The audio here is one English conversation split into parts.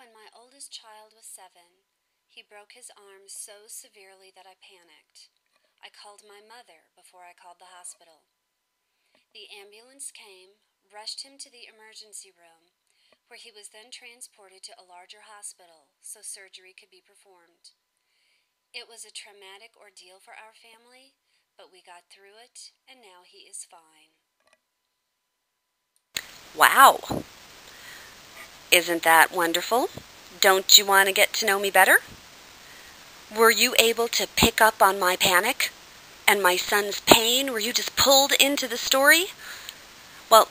When my oldest child was 7, he broke his arm so severely that I panicked. I called my mother before I called the hospital. The ambulance came, rushed him to the emergency room, where he was then transported to a larger hospital so surgery could be performed. It was a traumatic ordeal for our family, but we got through it, and now he is fine. Wow, isn't that wonderful? Don't you want to get to know me better? Were you able to pick up on my panic and my son's pain? Were you just pulled into the story? Well,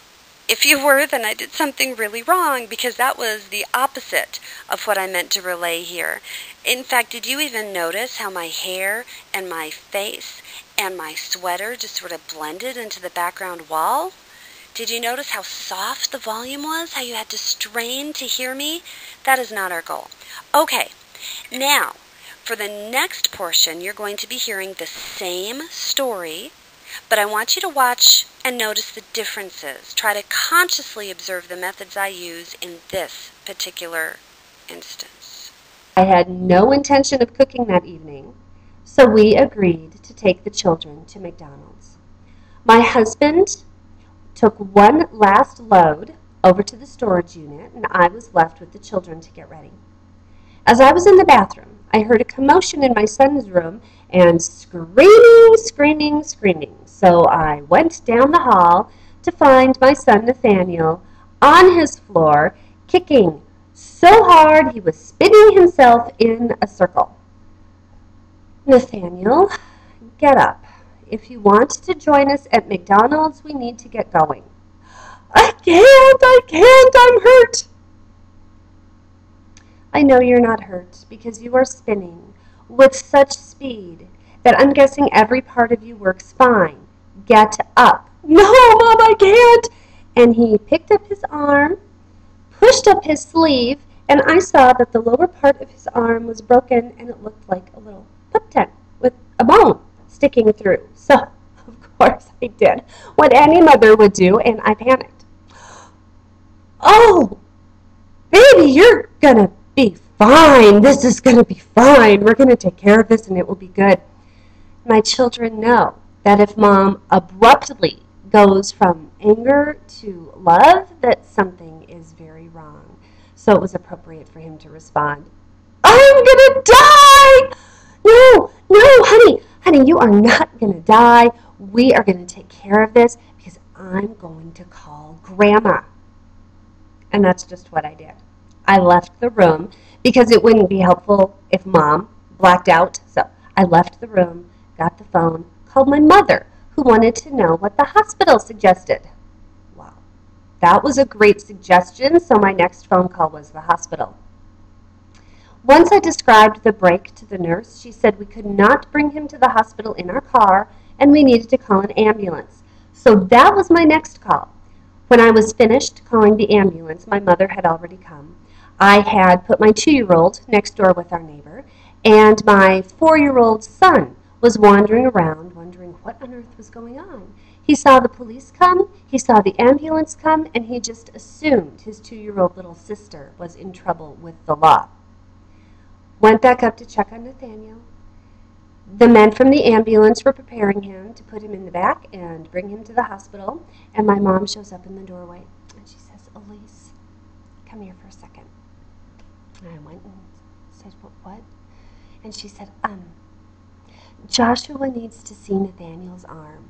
if you were, then I did something really wrong, because that was the opposite of what I meant to relay here. In fact, did you even notice how my hair and my face and my sweater just sort of blended into the background wall? Did you notice how soft the volume was? How you had to strain to hear me? That is not our goal. Okay, now, for the next portion, you're going to be hearing the same story, but I want you to watch and notice the differences. Try to consciously observe the methods I use in this particular instance. I had no intention of cooking that evening, so we agreed to take the children to McDonald's. My husband took one last load over to the storage unit, and I was left with the children to get ready. As I was in the bathroom, I heard a commotion in my son's room and screaming, screaming, screaming. So I went down the hall to find my son Nathaniel on his floor, kicking so hard he was spinning himself in a circle. Nathaniel, get up. If you want to join us at McDonald's, we need to get going. I can't, I'm hurt. I know you're not hurt because you are spinning with such speed that I'm guessing every part of you works fine. Get up. No, Mom, I can't. And he picked up his arm, pushed up his sleeve, and I saw that the lower part of his arm was broken and it looked like a little pup tent with a bone sticking through. So, of course, I did what any mother would do, and I panicked. Oh, baby, you're going to be fine. This is going to be fine. We're going to take care of this, and it will be good. My children know that if Mom abruptly goes from anger to love, that something is very wrong. So it was appropriate for him to respond, I'm going to die! No, honey, you are not going to die. We are going to take care of this because I'm going to call Grandma. And that's just what I did. I left the room because it wouldn't be helpful if Mom blacked out. So I left the room, got the phone, called my mother, who wanted to know what the hospital suggested. Wow, that was a great suggestion, so my next phone call was the hospital. Once I described the break to the nurse, she said we could not bring him to the hospital in our car and we needed to call an ambulance. So that was my next call. When I was finished calling the ambulance, my mother had already come. I had put my 2-year-old next door with our neighbor, and my 4-year-old son was wandering around wondering what on earth was going on. He saw the police come, he saw the ambulance come, and he just assumed his 2-year-old little sister was in trouble with the law. Went back up to check on Nathaniel. The men from the ambulance were preparing him to put him in the back and bring him to the hospital, and my mom shows up in the doorway, and she says, Elise, come here for a second. And I went and said, what? And she said, Joshua needs to see Nathaniel's arm.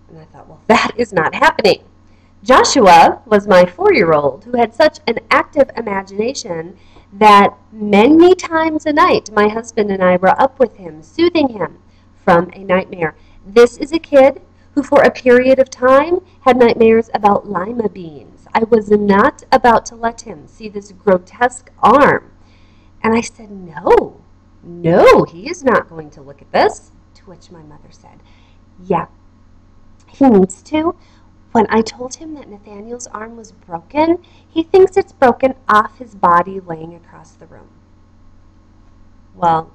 And I thought, well, that is not happening. Joshua was my 4-year-old who had such an active imagination that many times a night my husband and I were up with him, soothing him from a nightmare. This is a kid who for a period of time had nightmares about lima beans. I was not about to let him see this grotesque arm. And I said, no, he is not going to look at this. To which my mother said, yeah, he needs to. When I told him that Nathaniel's arm was broken, he thinks it's broken off his body laying across the room. Well,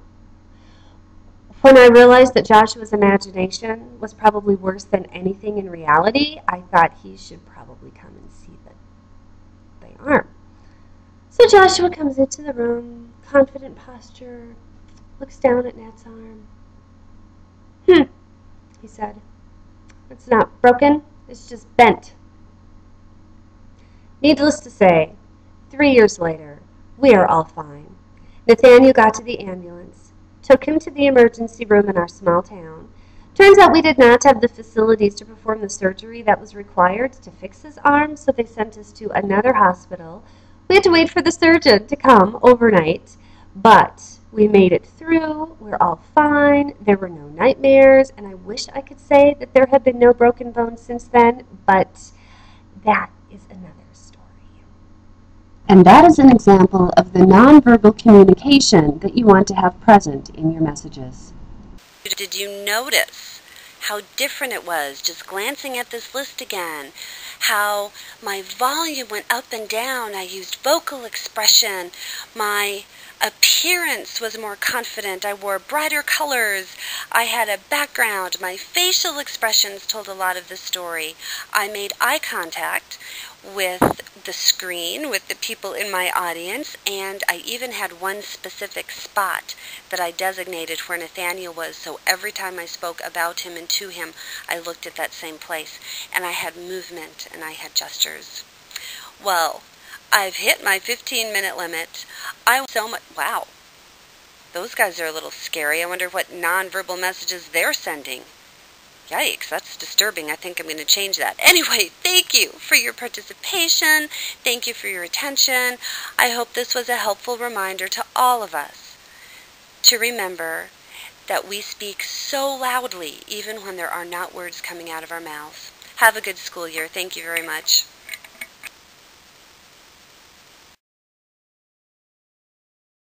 when I realized that Joshua's imagination was probably worse than anything in reality, I thought he should probably come and see the arm. So Joshua comes into the room, confident posture, looks down at Nat's arm. He said. It's not broken, it's just bent. Needless to say, 3 years later, we are all fine. Nathaniel got to the ambulance, took him to the emergency room in our small town. Turns out we did not have the facilities to perform the surgery that was required to fix his arm, so they sent us to another hospital. We had to wait for the surgeon to come overnight, but we made it through. We're all fine. There were no nightmares, and I wish I could say that there have been no broken bones since then, but that is another story. And that is an example of the nonverbal communication that you want to have present in your messages. Did you notice how different it was just glancing at this list again? How my volume went up and down. I used vocal expression. My appearance was more confident. I wore brighter colors. I had a background. My facial expressions told a lot of the story. I made eye contact with the screen, with the people in my audience, and I even had one specific spot that I designated where Nathaniel was, so every time I spoke about him and to him, I looked at that same place, and I had movement and I had gestures. Well, I've hit my 15-minute limit. Wow, those guys are a little scary. I wonder what nonverbal messages they're sending. Yikes, that's disturbing. I think I'm going to change that. Anyway, thank you for your participation. Thank you for your attention. I hope this was a helpful reminder to all of us to remember that we speak so loudly even when there are not words coming out of our mouths. Have a good school year. Thank you very much.